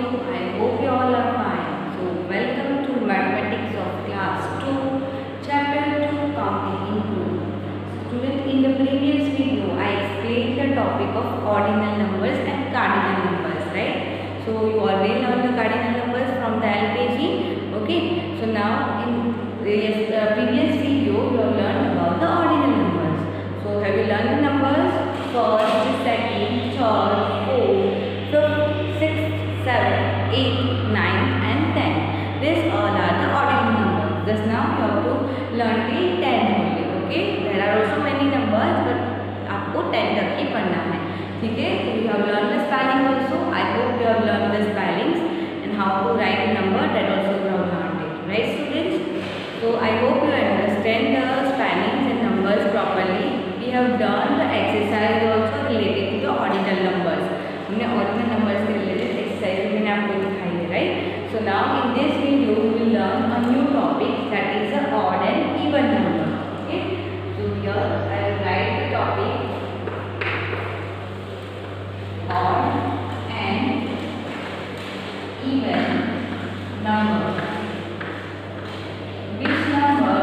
I hope you all are fine. So welcome to Mathematics of Class 2, Chapter 2, Counting in Group. Student, in the previous video, I explained the topic of ordinal numbers and cardinal numbers, right? So you already learned the cardinal numbers from the LKG, okay? So now in the previous video, you have learned about the ordinal numbers. So have you learned the numbers? First, second, third, fourth, fifth, sixth, 7, 8, 9 and 10. These all are the ordinal numbers. Just now you have to learn till 10 only. Okay? There are also many numbers, but आपको 10 तक ही पढ़ना है. ठीक है? So you have learned the spelling also. I hope you have learned the spellings and how to write a number. That also you have learned it. Right, students? So I hope you understand the spellings and numbers properly. We have done the exercise also related to the ordinal numbers. हमने ordinal numbers के related exercise मैंने आपको दिखाई है, right? So now in this video we will learn a new topic, that is the odd and even number. Okay? So here I will write the topic odd and even number. Which number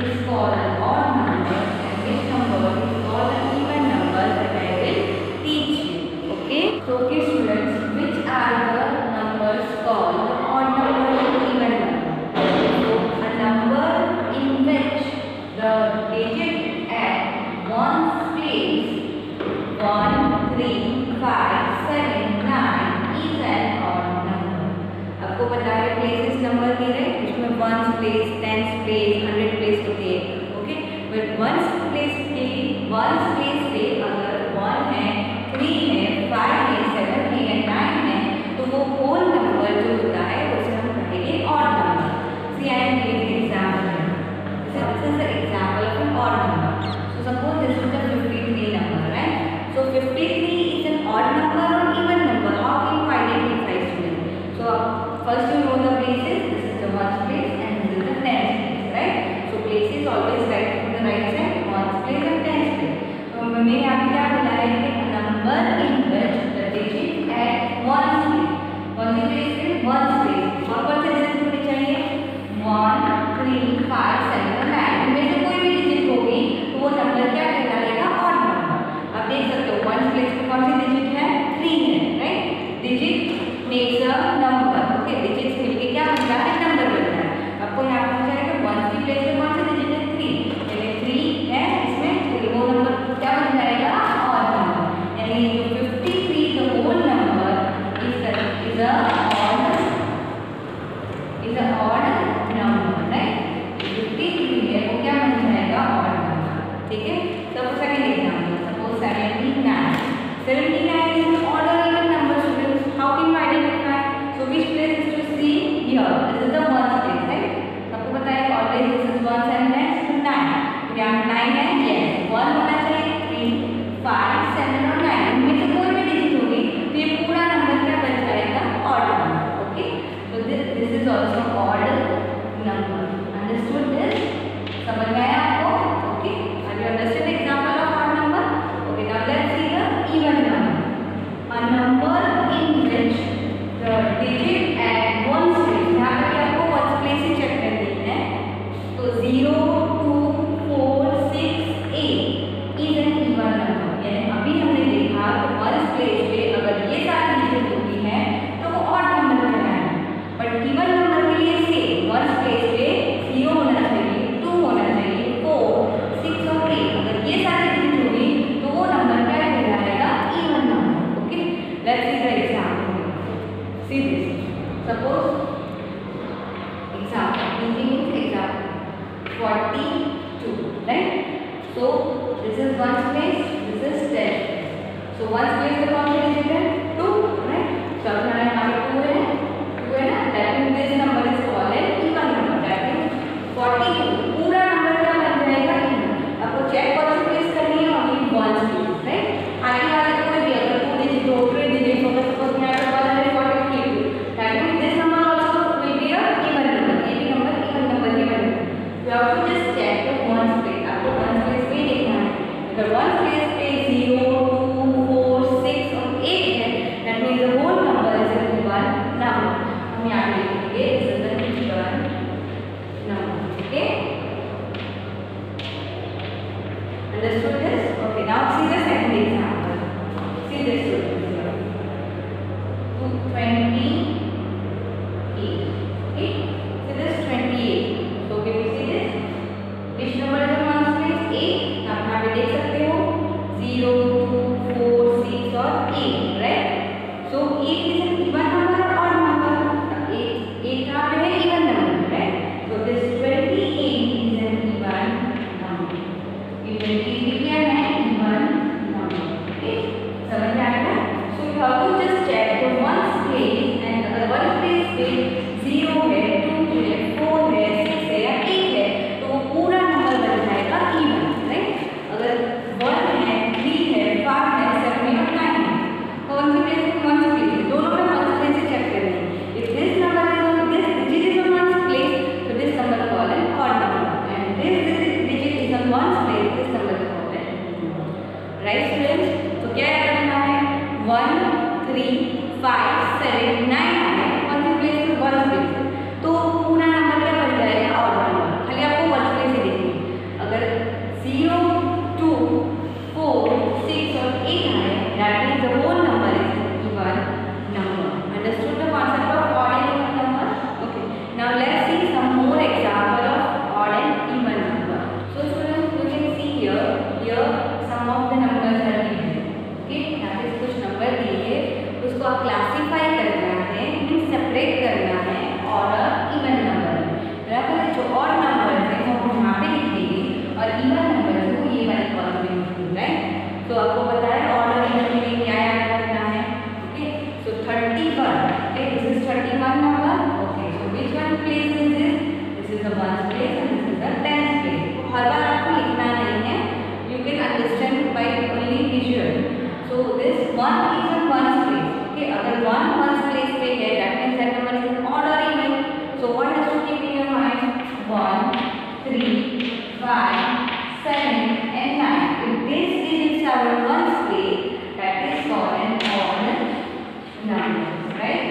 is called an odd number and which number is called an even number, that I will teach you. Okay? So okay students, which are the numbers called the odd number and even number? So a number in which the digit at one's place 1, 3, 5, 7, 9 is an odd number. आपको पता है places number की है, इसमें ones place, tens place, 100 place होती है. Okay, but ones place पे अगर 1 है, 3 है, 5 है, 7 है या 9 है, तो वो whole number जो होता है उसे हम कहेंगे odd number. See, I am giving example. This is the example of an odd number. So suppose this is the 53 number, right? So 53 is an odd number or even number. How can you identify, student? So first you know the places. This is the ones place and this is the tens place, right? So places always write from the right side, ones place and tens place. So मैंने यहाँ क्या बोला है कि number in which the digit at ones place. कौन सी place है? ones place. और कौन से digit होनी चाहिए? 1, 3, 5, 7 और 9. इनमें से कोई भी digit होगी तो वो number क्या कहलाएगा? odd number. आप देख सकते हो ones place में कौन सी digit है? 3 है, right? Digit makes a number. Okay, digits मिलके क्या बनता है? number बनता है. आपको यहाँ पे पूछा है कि ones की place में कौन सा digit है? 3. यानी 3 है, इसमें 3 वो number क्या बन जाएगा? odd number. यानी जो 53 the whole number is a odd number, right? 53 है वो क्या बन जाएगा? odd number. ठीक है? Suppose second example. Suppose 79. 79 is an odd or even number, students. How can you identify? So which place is to see here? This is the ones place, right? सबको पता है always this is ones and next to 9. यहाँ 9 है, yes. 1 होना चाहिए, 3, 5, 7 और 9. इनमें से कोई भी digit होगी तो ये पूरा number क्या बन जाएगा? odd number. Okay? So this is also odd number. Understood this? समझ में आया आपको? Okay? Have you understood the example of odd number? Okay, now let's see the even number. A number in which the digit at one's place, यहाँ पे आपको one's place ही check करनी है. तो 0, 2, 4, 6, 8 is an even number. यानी अभी हमने देखा कि one's place पे अगर ये सारी digit होती है तो वो odd number कहलाएगा. But even number के लिए same, one's place पे 0 होना चाहिए, 2 होना चाहिए, 4, 6 और 8. अगर ये सारी digit होगी तो वो number क्या कहलाएगा? Even number. Okay? Let's see the example. See this. Suppose example. Easy means example. 42. Right? So this is one's place. This is 10. So one's place पे कौन सी digit है? 2. Right? So अब हमारे यहाँ पे 2 है. 2 है ना? That means this number is called an even number. That means 42. पूरा number क्या बन जाएगा? even. आपको check कौन सी place करनी है? Only one's place. Right? आगे वाले कोई भी अगर 2 digit हो, 3 digit हो, suppose यहाँ पे 142. That means this number also will be a even number. ये भी number even number ही बनेगा. You have to just check the ones place. आपको ones place पे देखना है. अगर ones place पे 0, 2, 4, 6 और 5, 7, 9 है, कौन सी प्लेस पे? वन प्लेस पे। तो पूरा नंबर क्या बन जाएगा? Odd number. खाली आपको वन प्लेस ही देखनी है। अगर 0, 2, 4, 6 और 8 है, that means the whole number is even number. Understood the concept of odd and even number? Okay. Now let's see some more example of odd and even number. So students, you can see here some of the numbers are given. Okay, यहाँ पे कुछ number दिए हैं, उसको आप classify करना है, separate करना है और इवन नंबर में। बराबर, जो ऑड नंबर है वो हम यहाँ पे लिखेंगे और इवन नंबर को ये वाले कॉलम में लिखेंगे, राइट। तो आपको पता है ऑड और इवन में क्या याद रखना है? Okay, so 31, okay, this is 31 number. Okay, so which one place is this? This is the 1st place and this is the 10th place. तो हर बार आपको लिखना नहीं है, you can understand by only visual. So this 1 is in 1st place. Okay, अगर 1 1st place पे है, that means that number is an odd or even. So what has to keep in your mind? 1, 3, 5, 7 and 9. If these digits are in 1st place, that is called an odd number, right?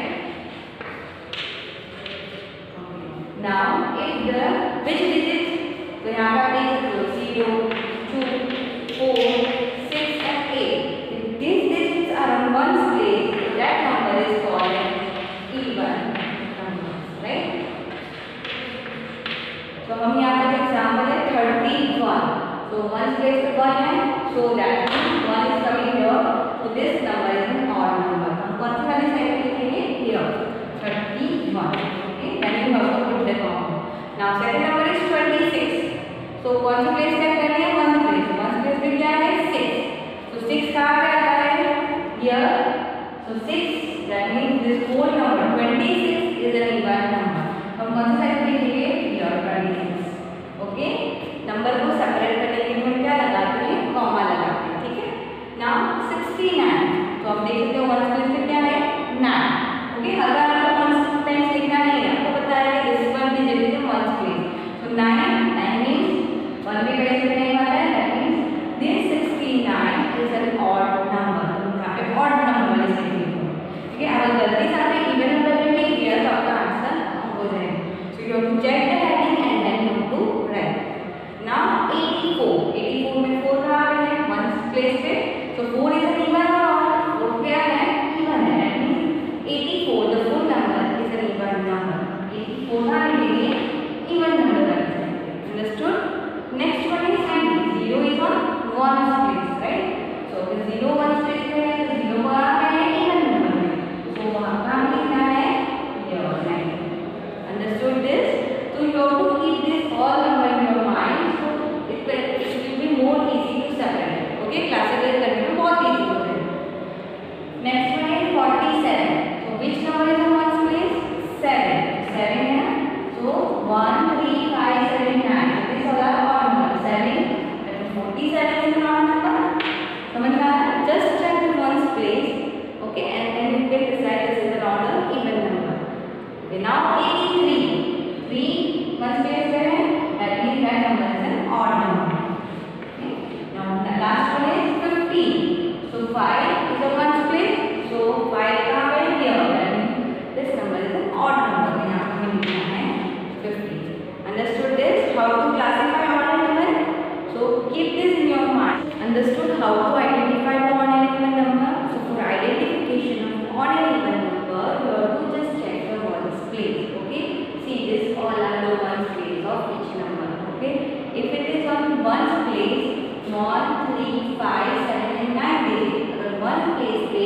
Okay. Now if the which digits? तो यहाँ पर देख सकते हो 0, 2, 4, 6 and 8. If these digits are in 1st place, that number is called an even number, right? So हम यहाँ पे example है 31. So 1st place पे 1 है, so that means 1 is coming here. So this number is an odd number. हम कौन सी वाली side पे लिखेंगे? Here 31. Okay, then you have to put the comma. Now second number is 26. So कौन सी place check करनी है? 1st place. 1st place पे क्या है? 6. So 6 कहाँ पे आता है? Here. So 6, that means this whole number 26 is an even number. हम कौन सी साइड पे लिखेंगे? Here 26. Okay, नंबर को सेपरेट करने के लिए हम क्या लगाते हैं? कॉमा लगाते हैं, ठीक है। Now 69. तो हम देख सकते हो 1st place पे क्या है? 9. Okay, हर बार आपको 1st place लिखना नहीं है, आपको पता है कि this one digit is in 1st place. So 9 means 1 भी कैसे नहीं वाला है, that means this 69 is an odd number. तो यहाँ पे odd number वाले से लिखो, ठीक है। अगर गलती से आपने even number में लिख दिया तो आपका आंसर हो जाएगा। So you have to check the heading and then you have to write. Now 84. 84 में 4 कहाँ पे है? 1st place पे. So 4 is an even or odd? 4 क्या है? Even है, that means 84 the full number is an even number. 84 कहाँ लिखेंगे? Even number रखेंगे। Understood? Next one is handy. 0 is on 1st place, right? So if 0 1st place पे है तो 0 कहाँ पे है? Even number में. So वहाँ कहाँ लिखना है? Here 90. Understood this? So you have to keep this all number in your mind. So it will be more easy to separate. Okay, classify करने में बहुत easy हो जाएगा. Next one is 47. So which number is on 1st place? 7. 7 है. So 1, 3, 5, 7, 9. So these all are odd numbers. 7. 47 is an odd number. समझ में आ रहा है? Just check the 1st place. Okay, and then you can decide this is an odd or even number. Okay, now 83. 3 1st place पे है. That means that number is an odd number. Okay. Now the last one is 50. So 5 is a 1st place. So 5 कहाँ पे है? Here. That means this number is an odd number. यहाँ पे हमें लिखना है 50. Understood this? How to classify odd and even? So keep this in your mind. Understood how to identify the odd and even number? So for identification of odd and even number, you have to just check the 1st place. Okay? See this all are the 1st place of each number. Okay? If it is on 1st place, 1, 3, 5, 7 and 9 digits. अगर 1st place पे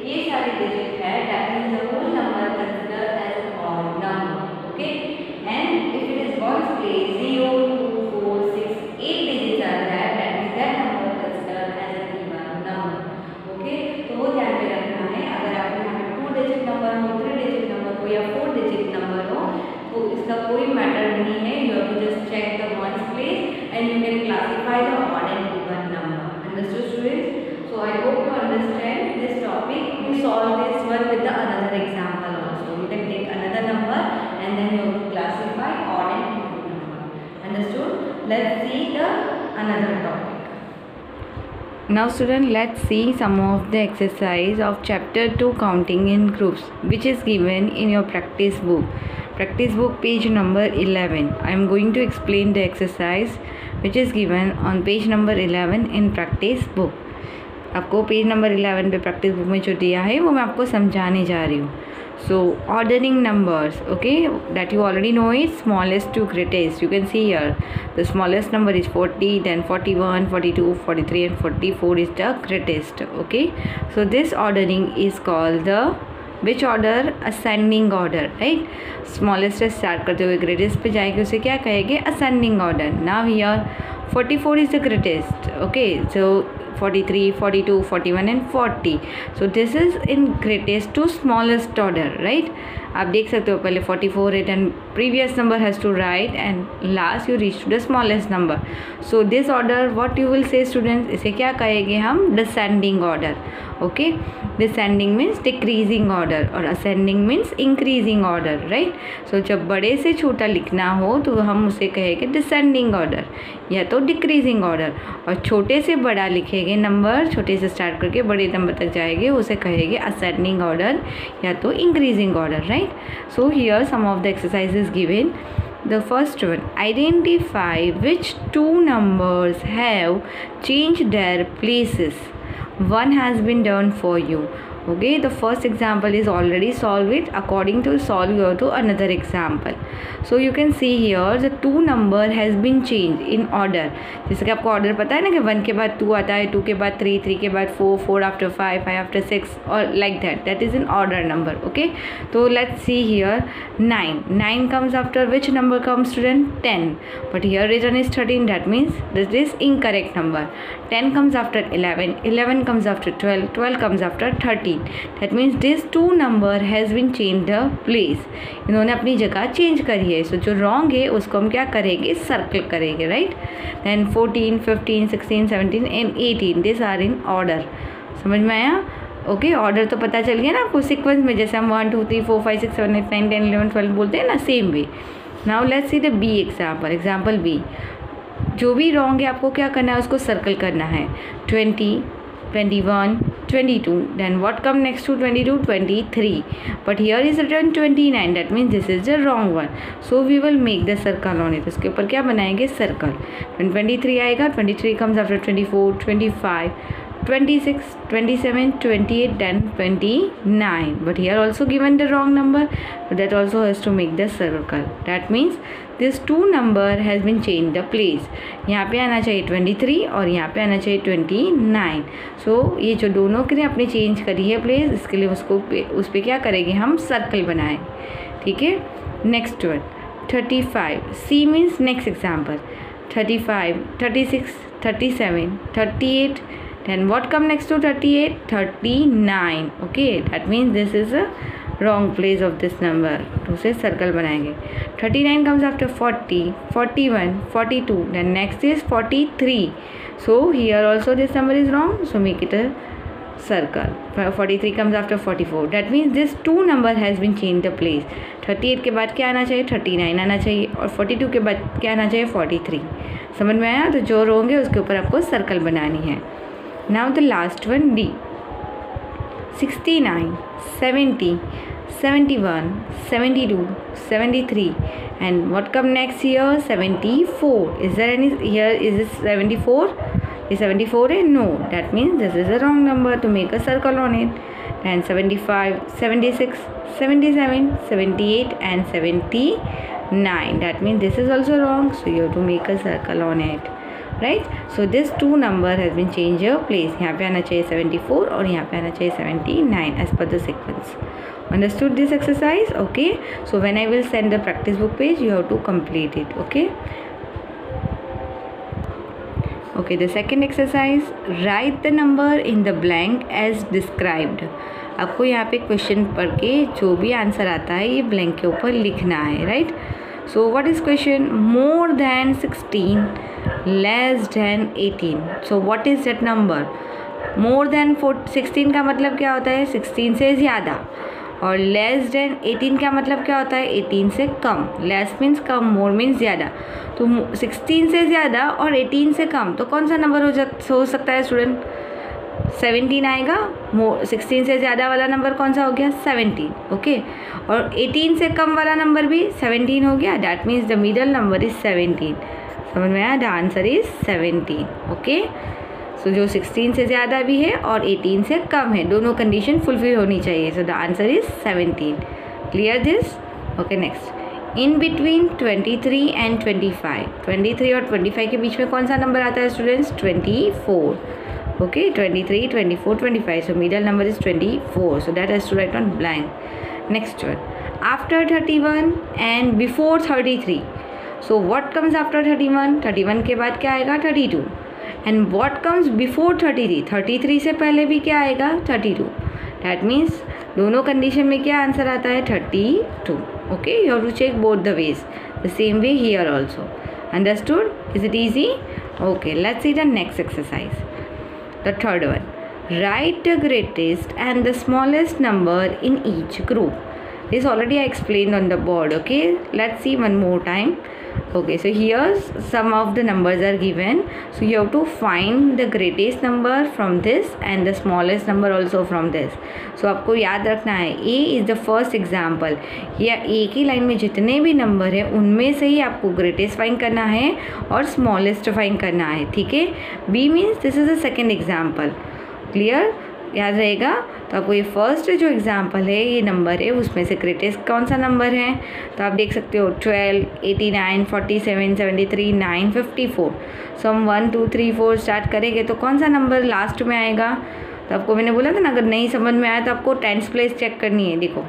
ये सारे digit है, that means the whole number considered as an odd number. Okay? And if it is 1st place, 0, 2, 4, 6, 8 digits are there, that means that number considered as an even number. Okay? तो वो ध्यान में रखना है। अगर आपके यहाँ पे 2 digit number हो, 3 digit number हो या 4 digit number हो, तो इसका कोई मैटर नहीं है. You have to just check the 1st place and you can classify the odd and even number. Understood, students? So I hope you understand this topic. We solve this one with the another example also. You can take another number and then you have to classify odd and even number. Understood? Let's see the another topic. Now student, let's see some of the exercise of chapter 2 counting in groups, which is given in your practice book. Practice book page number 11. I am going to explain the exercise which is given on page number 11 in practice book. आपको page number 11 पे practice book में जो दिया है वो मैं आपको समझाने जा रही हूँ. So ordering numbers, okay, that you already know it, smallest to greatest. You can see here the smallest number is 40, then 41, 42, 43 and 44 is the greatest. Okay, so this ordering is called the which order? Ascending order, right? Smallest से start करते हुए greatest पे जाएंगे, उसे क्या कहेंगे? Ascending order. Now here 44 is the greatest. Okay, so 43, 42, 41 and 40. So this is in greatest to smallest order, right? आप देख सकते हो पहले 44 है, then previous number has to write and last you reach to the smallest number. So this order what you will say students, इसे क्या कहेंगे हम? Descending order. Okay, descending means decreasing order और ascending means increasing order, right? So जब बड़े से छोटा लिखना हो तो हम उसे कहेंगे descending order या तो decreasing order, और छोटे से बड़ा लिखेंगे नंबर, छोटे से स्टार्ट करके बड़े नंबर तक जाएंगे, उसे कहेंगे ascending order या तो increasing order, right? So here some of the exercises given. The first one, identify which two numbers have changed their places. One has been done for you. Okay, the first example is already solved it. According to solve you have to another example. So you can see here the two number has been changed in order. जैसे कि आपको order पता है ना कि 1 के बाद 2 आता है, 2 के बाद 3, 3 के बाद 4, 4 after 5, 5 after 6 or like that. That is in order number. Okay, so let's see here 9. 9 comes after which number comes student? 10. But here written is 13. That means this is incorrect number. 10 comes after 11. 11 comes after 12. 12 comes after 13. That means this two number has been changed the place. इन्होंने अपनी जगह change करी है. सो जो wrong है उसको हम क्या करेंगे? सर्कल करेंगे, right? Then 14, 15, 16, 17 and 18 this are in order. समझ में आया? ओके, ऑर्डर तो पता चल गया ना आपको सीक्वेंस में, जैसे हम 1 2 3 4 5 6 7 8 9 10 11 12 बोलते हैं ना, same way. Now let's see the B example. Example B, जो भी रॉन्ग है आपको क्या करना है? उसको सर्कल करना है. 20, 21, 22, then what come next to 22? 23, but here is written 29. That means this is the wrong one, so we will make the circle on it. उसके ऊपर क्या बनाएंगे? सर्कल. When 23 आएगा, 23 comes after 24, 25, 26, 27, 28, then 29. But here also given the wrong number, but that also has to make the circle. That means this two number has been changed the place. यहाँ पे आना चाहिए 23 और यहाँ पे आना चाहिए 29. So ये जो दोनों के लिए अपने चेंज करी है प्लेस, इसके लिए उसको उस पर क्या करेंगे? हम सर्कल बनाएं. ठीक है. Next one 35. C means next example. 35, 36, 37, 38. Then what come next to 38? 39. Okay, that means this is a wrong place of this number. तो उसे सर्कल बनाएंगे. 39 comes after 40, 41, 42. Then next is 43. So here also this number is wrong. So make it a circle. 43 comes after 44. That means this two number has been changed the place. 38 के बाद क्या आना चाहिए? 39 आना चाहिए, और 42 के बाद क्या आना चाहिए? 43. समझ में आया? तो जो होंगे उसके ऊपर आपको सर्कल बनानी है. Now the last one, D. 69, 70, 71, 72, 73, and what come next here? 74. Is there any here? Is this 74? Is 74 a? No. That means this is a wrong number, to make a circle on it. And 75, 76, 77, 78 and 79. That means this is also wrong, so you have to make a circle on it. Right. So this two number has been change your place. यहाँ पे आना चाहिए 74 और यहाँ पे आना चाहिए 79 as per the sequence. Understood this exercise? Okay. So when I will send the practice book page you have to complete it. Okay. Okay, the second exercise, write the number in the blank as described. आपको यहाँ पे question पढ़ के जो भी answer आता है ये ब्लैंक के ऊपर लिखना है, right? So what is question? More than 16, less than 18. So what is that number? More than 16 का मतलब क्या होता है? 16 से ज़्यादा. और less than 18 का मतलब क्या होता है? 18 से कम. Less means कम, more means ज़्यादा. तो 16 से ज़्यादा और 18 से कम, तो कौन सा नंबर हो सकता है स्टूडेंट? 17 आएगा। 16 से ज़्यादा वाला नंबर कौन सा हो गया? 17, ओके। और 18 से कम वाला नंबर भी 17 हो गया, that means the middle number is 17। समझ में आया? The answer is 17, okay. So जो 16 से ज़्यादा भी है और 18 से कम है, दोनों कंडीशन फुलफिल होनी चाहिए। So the answer is 17। Clear this? Okay, next. In between 23 and 25, 23 और 25 के बीच में कौन सा नंबर आता है students? 24, okay. 23, 24, 25, so middle number is 24, so that has to write on blank. Next one, after 31 and before 33, so what comes after 31? 31 के बाद क्या आएगा? 32। And what comes before 33? 33 से पहले भी क्या आएगा? 32। दैट मीन्स दोनों कंडीशन में क्या आंसर आता है? 32, okay. You have to check both the ways. The same way here also. Understood? Is it easy? Okay, let's see the next exercise. The third one. Write the greatest and the smallest number in each group. This already I explained on the board, okay. Let's see one more time. Okay, so here's some of the numbers are given, so you have to find the greatest number from this and the smallest number also from this. So आपको याद रखना है, A is the first example, या A की line में जितने भी number है उनमें से ही आपको ग्रेटेस्ट फाइंड करना है और स्मॉलेस्ट फाइंड करना है, ठीक है। B means this is the second example. Clear? याद रहेगा। तो आपको ये फर्स्ट जो एग्जांपल है, ये नंबर है, उसमें से ग्रेटेस्ट कौन सा नंबर है? तो आप देख सकते हो 12, 89, 47, 73, 9, 54। सो हम 1, 2, 3, 4 स्टार्ट करेंगे तो कौन सा नंबर लास्ट में आएगा? तो आपको मैंने बोला था ना, अगर नहीं समझ में आया तो आपको टेंथ प्लेस चेक करनी है। देखो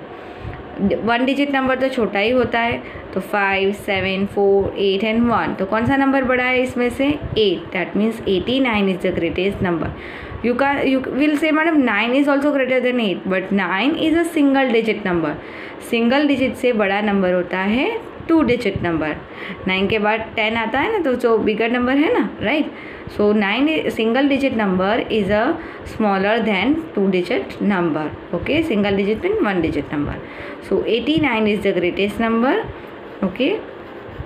1 डिजिट नंबर तो छोटा ही होता है, तो 5, 7, 4, 8 एंड 1। तो कौन सा नंबर बड़ा है इसमें से? 8। That means 89 is the greatest number. You will say, madam, 9 is also greater than 8, but 9 is a single digit number. Single digit से बड़ा नंबर होता है 2 डिजिट नंबर। 9 के बाद 10 आता है ना, तो जो बिगर नंबर है ना, right. So 9 single digit number is a smaller than 2 digit number, okay. Single digit mean 1 digit number. So 89 is the greatest number, okay.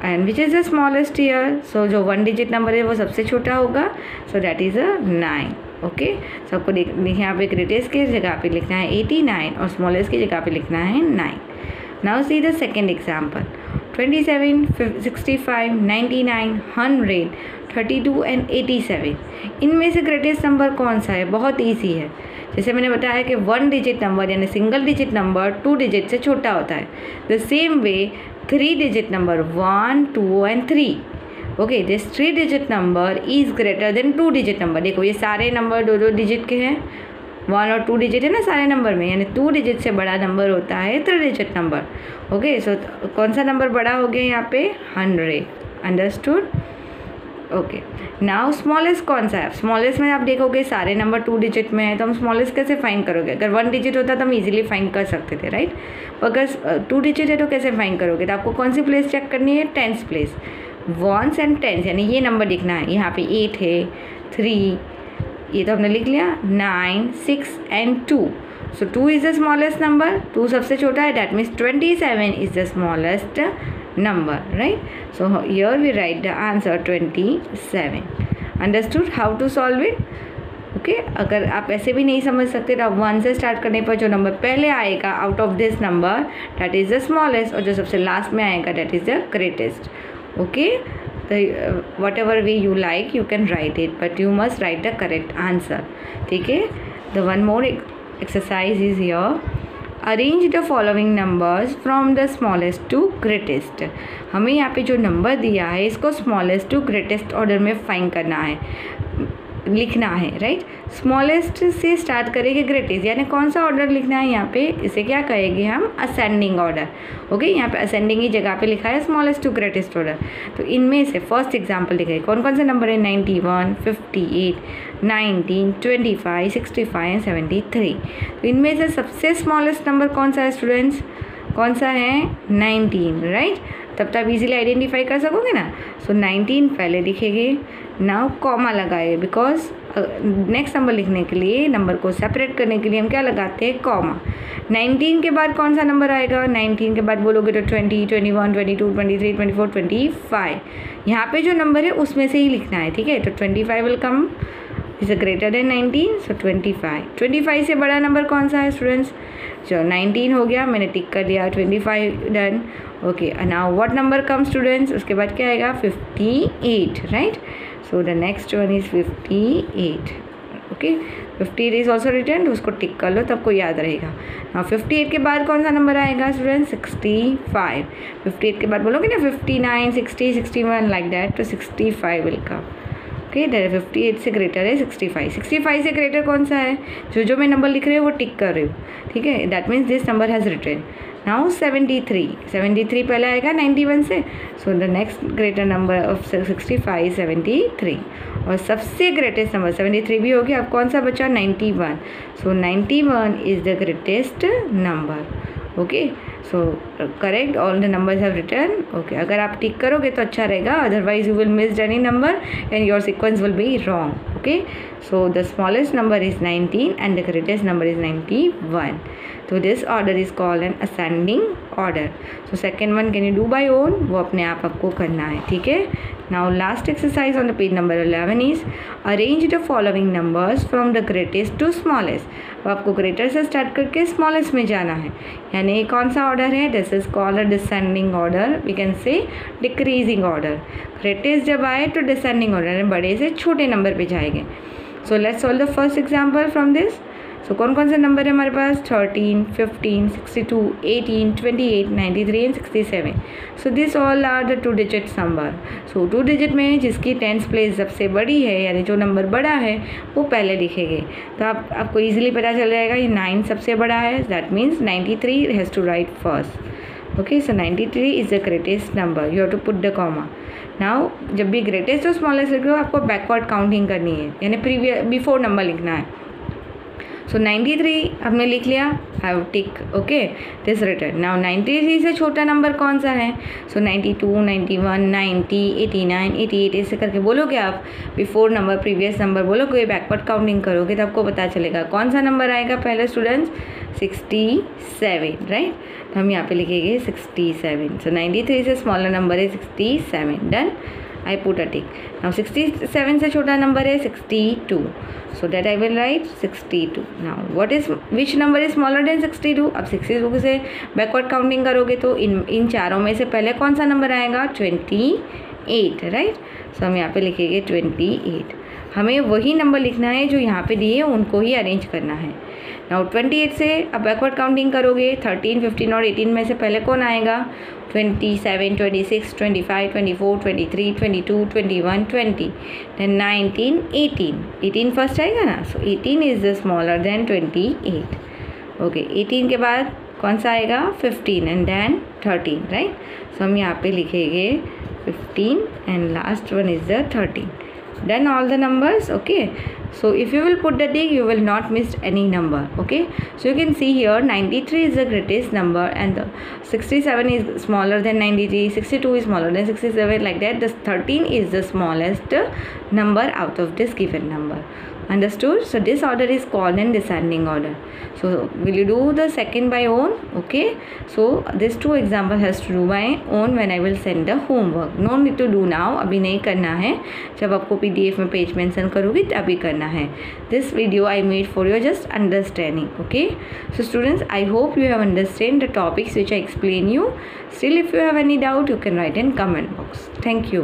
And which is the smallest year? So जो 1 digit number है वो सबसे छोटा होगा, so that is a 9, okay. So आपको यहाँ पे greatest की जगह पे लिखना है 89 और स्मॉलेस्ट की जगह पे लिखना है 9। Now see the second example, 27, 65, 99, 100, 32 and 87। इनमें से ग्रेटेस्ट नंबर कौन सा है? बहुत ईजी है। जैसे मैंने बताया कि 1 डिजिट नंबर यानी सिंगल डिजिट नंबर 2 डिजिट से छोटा होता है। The same way 3 digit number 1, 2 and 3, okay, this 3 digit number is greater than 2 digit number. देखो ये सारे नंबर 2-2 डिजिट के हैं, 1 और 2 डिजिट है ना सारे नंबर में, यानी 2 डिजिट से बड़ा नंबर होता है 3 डिजिट नंबर, ओके। सो कौन सा नंबर बड़ा हो गया यहाँ पे? 100। अंडरस्टूड? ओके। नाउ स्मॉलेस्ट कौन सा है? स्मॉलेस्ट में आप देखोगे सारे नंबर 2 डिजिट में है, तो हम स्मॉलेस्ट कैसे फाइंड करोगे? अगर 1 डिजिट होता तो हम इजीली फाइंड कर सकते थे, राइट। अगर 2 डिजिट है तो कैसे फाइंड करोगे? तो आपको कौन सी प्लेस चेक करनी है? 10th place. 1s and 10s यानी ये नंबर लिखना है। यहाँ पे 8 है, 3, ये तो हमने लिख लिया, 9, 6 and 2। So 2 is the smallest number, 2 सबसे छोटा है, that means 27 is the smallest number, right? So here we write the answer 27. Understood how to solve it? Okay, अगर आप ऐसे भी नहीं समझ सकते तो आप 1 से स्टार्ट करने पर जो नंबर पहले आएगा out of this number that is the smallest, और जो सबसे लास्ट में आएगा that is the greatest, okay. Whatever way you like you can write it, but you must write the correct answer, ठीक है। The one more exercise is here, arrange the following numbers from the smallest to greatest. हमें यहाँ पे जो नंबर दिया है इसको स्मॉलेस्ट टू ग्रेटेस्ट ऑर्डर में फाइंड करना है, लिखना है, राइट। स्मॉलेस्ट से स्टार्ट करेंगे ग्रेटेस्ट, यानी कौन सा ऑर्डर लिखना है यहाँ पे? इसे क्या कहेंगे हम? Ascending order, okay. यहाँ पे असेंडिंग ही जगह पे लिखा है स्मॉलेस्ट टू ग्रेटेस्ट ऑर्डर। तो इनमें से फर्स्ट एग्जांपल लिखा है, कौन कौन से नंबर है? 91, 58, 19, 25, 65 एंड 73। तो इनमें से सबसे स्मॉलेस्ट नंबर कौन सा है स्टूडेंट्स? कौन सा है? 19, राइट। तब तक इजीली आइडेंटिफाई कर सकोगे ना। सो 19 पहले लिखेंगे, नाउ कॉमा लगाए, बिकॉज नेक्स्ट नंबर लिखने के लिए, नंबर को सेपरेट करने के लिए हम क्या लगाते हैं? कॉमा। 19 के बाद कौन सा नंबर आएगा? 19 के बाद बोलोगे तो 20, 21, 22, 23, 24, 25। यहाँ पे जो नंबर है उसमें से ही लिखना है, ठीक है। तो 25 will come is greater than 19, सो 25. 25 से बड़ा नंबर कौन सा है स्टूडेंट्स? जो 19 हो गया, मैंने टिक कर दिया, 25 done. Okay, now what number come students? उसके बाद क्या आएगा? 58, right? So the next one is 58. Okay, 58 is also written, उसको टिक कर लो, तब को याद रहेगा. नाउ 58 के बाद कौन सा नंबर आएगा स्टूडेंट? 65. 58 के बाद बोलोगे ना 59, 60, 61 लाइक दैट, तो 65 विल कम. ओके, 58 से ग्रेटर है 65. 65 से ग्रेटर कौन सा है? जो मैं नंबर लिख रही हूँ वो टिक कर रही हूँ, ठीक है? That means this number has return. Now 73. 73 पहले आएगा 91 से, so the next greater number of 65 73. और सबसे ग्रेटेस्ट नंबर 73 भी हो गया. अब कौन सा बचा? 91. सो 91 is the greatest number. Okay, so correct, all the numbers have return. Okay, अगर आप टिक करोगे तो अच्छा रहेगा, otherwise you will miss any number and your sequence will be wrong. Okay, so the smallest number is 19 and the greatest number is 91. So this order is called an ascending order. So second one can you do by own? वो अपने आप आपको करना है, ठीक है? Now last exercise on the page number 11 is arrange the following numbers from the greatest to smallest. अब आपको greater से start करके smallest में जाना है, यानी कौन सा order है? This is called a descending order. We can say decreasing order. Greatest जब आए तो descending order है, बड़े से छोटे नंबर पे जाएंगे. So let's solve the first example from this. सो कौन कौन से नंबर है हमारे पास? 13, 15, 62, 18, 28, 93 and 67. So this all are the 2 digits number. So 2 digit में जिसकी 10th प्लेस सबसे बड़ी है, यानी जो नंबर बड़ा है वो पहले लिखेंगे. तो आपको ईजिली पता चल जाएगा ये 9 सबसे बड़ा है. That means 93 has to write first. Okay, so 93 is the greatest number. You have to put the comma. Now जब भी ग्रेटेस्ट और स्मॉलेस्ट लिख रहे हो आपको बैकवर्ड काउंटिंग करनी है, यानी बिफोर नंबर लिखना है. सो 93 हमने लिख लिया, have tick. Okay, this return. Now 93 से छोटा नंबर कौन सा है? सो 92, 91, 90, 89, 88 ऐसे करके बोलोगे आप. बिफोर नंबर, प्रीवियस नंबर बोलोगे, बैकवर्ड काउंटिंग करोगे तो आपको पता चलेगा कौन सा नंबर आएगा पहले स्टूडेंट्स? 67, राइट? तो हम यहाँ पे लिखेंगे 67. सो 93 से स्मॉलर नंबर है 67. Done, I put a tick. Now 67 से छोटा नंबर है 62. So that I will write 62. Now which number is smaller than 62? अब 62 से बैकवर्ड काउंटिंग करोगे तो इन चारों में से पहले कौन सा नंबर आएगा? 28, राइट? सो हम यहाँ पे लिखेंगे 28. हमें वही नंबर लिखना है जो यहाँ पे दिए, उनको ही अरेंज करना है. नाउ 28 से अब बैकवर्ड काउंटिंग करोगे, 13, 15 और 18 में से पहले कौन आएगा? 27, 26, 25, 24, 23, 22, 21, 20. देन 19, 18. 18 फर्स्ट आएगा ना, सो 18 is the smaller than 28. Okay, 18 के बाद कौन सा आएगा? 15 एंड देन 13, राइट? सो हम यहाँ पे लिखेंगे 15 and last one is the 13. Done all the numbers. Okay, so if you will put the tick you will not miss any number. Okay, so you can see here 93 is the greatest number and the 67 is smaller than 93, 62 is smaller than 67, like that. The 13 is the smallest number out of this given number. Understood? So this order is called an descending order. So will you do the second by own? Okay, so this 2 example has to do by own when I will send the homework. No need to do now. अभी नहीं करना है, जब आपको PDF में page mention करूँगी तभी करना है. This video I made for your just understanding. Okay, so students, I hope you have understand the topics which I explain you. Still if you have any doubt you can write in comment box. Thank you.